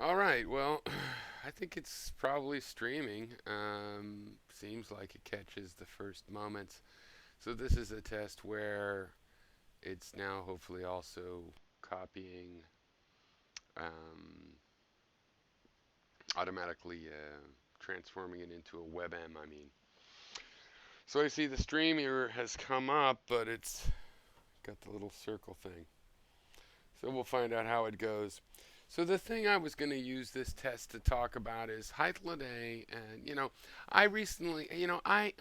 All right. Well, I think it's probably streaming. Seems like it catches the first moments. So this is a test where it's now hopefully also copying, um, automatically transforming it into a webm. I mean, so I see the stream here has come up, but it's got the little circle thing. So we'll find out how it goes. So the thing I was going to use this test to talk about is Hythloday, and I recently, I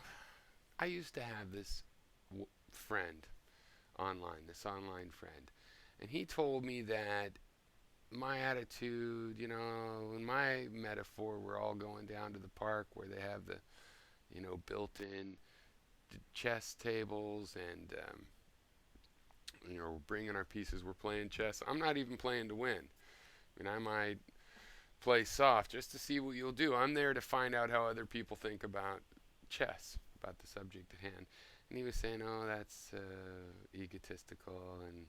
used to have this friend online, this online friend, and he told me that my attitude, in my metaphor, we're all going down to the park where they have the, built-in chess tables, and we're bringing our pieces, we're playing chess. I'm not even playing to win. I mean, I might play soft just to see what you'll do. I'm there to find out how other people think about chess, about the subject at hand. And he was saying, "Oh, that's egotistical, and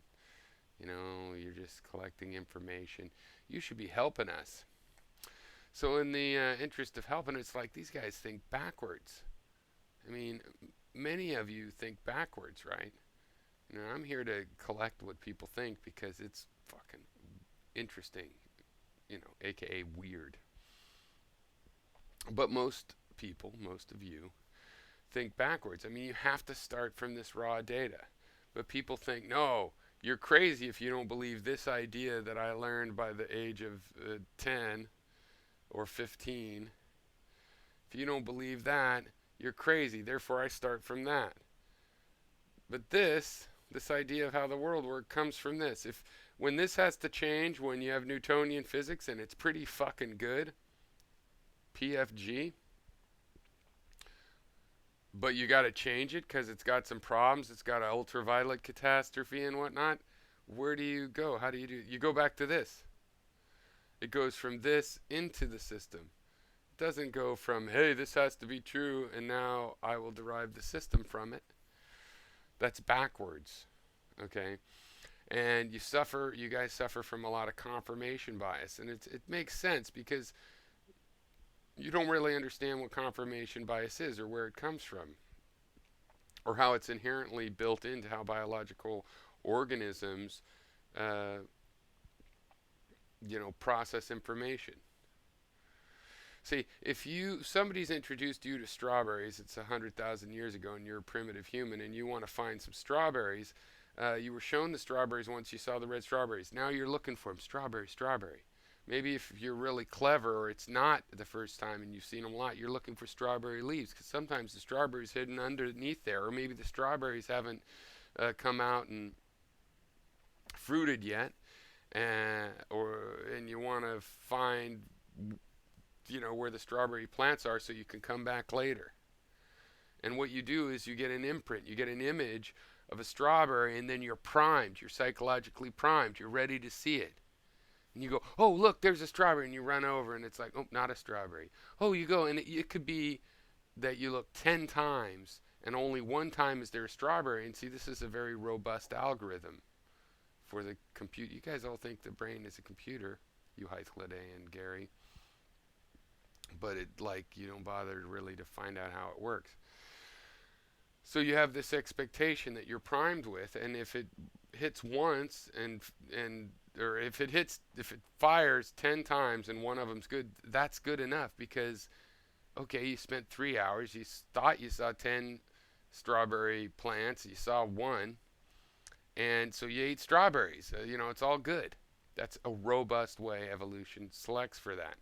you're just collecting information. You should be helping us." So, in the interest of helping, it's like these guys think backwards. I mean, many of you think backwards, right? I'm here to collect what people think because it's fucking interesting, aka weird. But most people, most of you, think backwards. I mean, you have to start from this raw data. But people think, no, you're crazy if you don't believe this idea that I learned by the age of 10 or 15. If you don't believe that, you're crazy. Therefore, I start from that. But this idea of how the world works comes from this. If when this has to change, when you have Newtonian physics and it's pretty fucking good, PFG, but you got to change it because it's got some problems. It's got an ultraviolet catastrophe and whatnot. Where do you go? How do you do it? You go back to this. It goes from this into the system. It doesn't go from, hey, this has to be true, and now I will derive the system from it. That's backwards. Okay? And you guys suffer from a lot of confirmation bias. And it makes sense because you don't really understand what confirmation bias is or where it comes from or how it's inherently built into how biological organisms, uh, process information. See, if somebody's introduced you to strawberries, it's 100,000 years ago, and you're a primitive human, and you want to find some strawberries, you were shown the strawberries once you saw the red strawberries. Now you're looking for them, strawberry, strawberry. Maybe if you're really clever, or it's not the first time and you've seen them a lot, you're looking for strawberry leaves because sometimes the strawberry's hidden underneath there, or maybe the strawberries haven't come out and fruited yet, and you want to find where the strawberry plants are so you can come back later. And what you do is you get an imprint, you get an image of a strawberry, and then you're primed, you're psychologically primed, you're ready to see it. And you go, oh, look, there's a strawberry, and you run over, and it's like, oh, not a strawberry. Oh, you go, and it could be that you look 10 times, and only one time is there a strawberry. And see, this is a very robust algorithm for the compute. You guys all think the brain is a computer, you Hythloday and Gary, but you don't bother really to find out how it works. So you have this expectation that you're primed with, and if it hits once and or if it fires 10 times and one of them's good, that's good enough because okay, you spent 3 hours, you thought you saw 10 strawberry plants, you saw one, and so you ate strawberries. It's all good. That's a robust way evolution selects for that.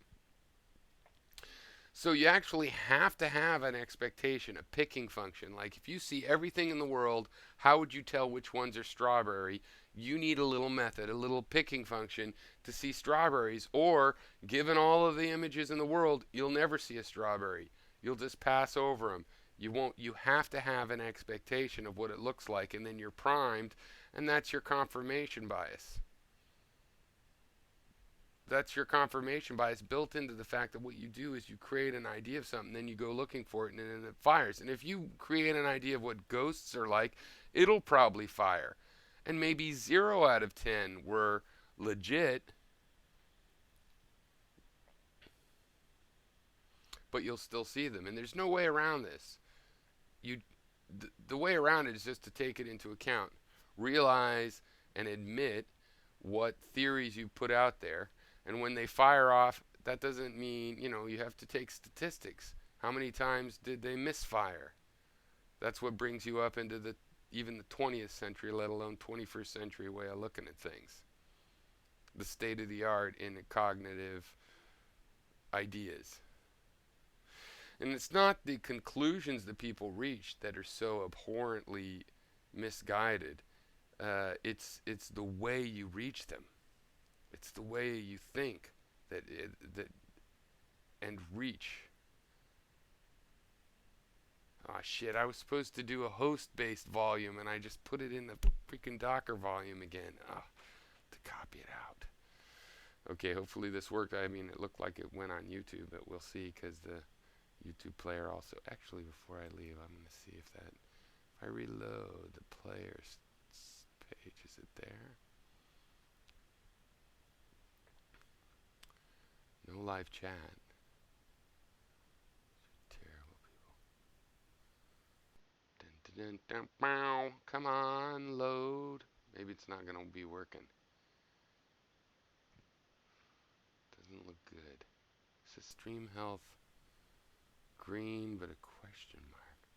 So you actually have to have an expectation, a picking function. Like if you see everything in the world, how would you tell which ones are strawberry? You need a little method, a little picking function to see strawberries. Or given all of the images in the world, you'll never see a strawberry. You'll just pass over them. You won't. You have to have an expectation of what it looks like, and then you're primed, and that's your confirmation bias. That's your confirmation bias built into the fact that what you do is you create an idea of something, then you go looking for it, and then it fires. And if you create an idea of what ghosts are like, it'll probably fire. And maybe 0 out of 10 were legit, but you'll still see them. And there's no way around this. The way around it is just to take it into account. Realize and admit what theories you put out there. And when they fire off, that doesn't mean, you have to take statistics. How many times did they misfire? That's what brings you up into even the 20th century, let alone 21st century way of looking at things. The state of the art in cognitive ideas. And it's not the conclusions that people reach that are so abhorrently misguided. It's the way you reach them. It's the way you think that and reach. Oh shit, I was supposed to do a host-based volume and I just put it in the freaking Docker volume again. To copy it out. Okay, hopefully this worked. I mean, it looked like it went on YouTube, but we'll see because the YouTube player also... Actually, before I leave, I'm going to see if I reload the player's page, is it there? No live chat. Terrible people. Come on, load. Maybe it's not going to be working. Doesn't look good. It says stream health green, but a question mark.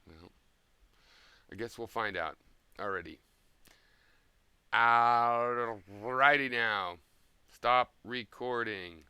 Well, I guess we'll find out. Alrighty. Alrighty now. Stop recording.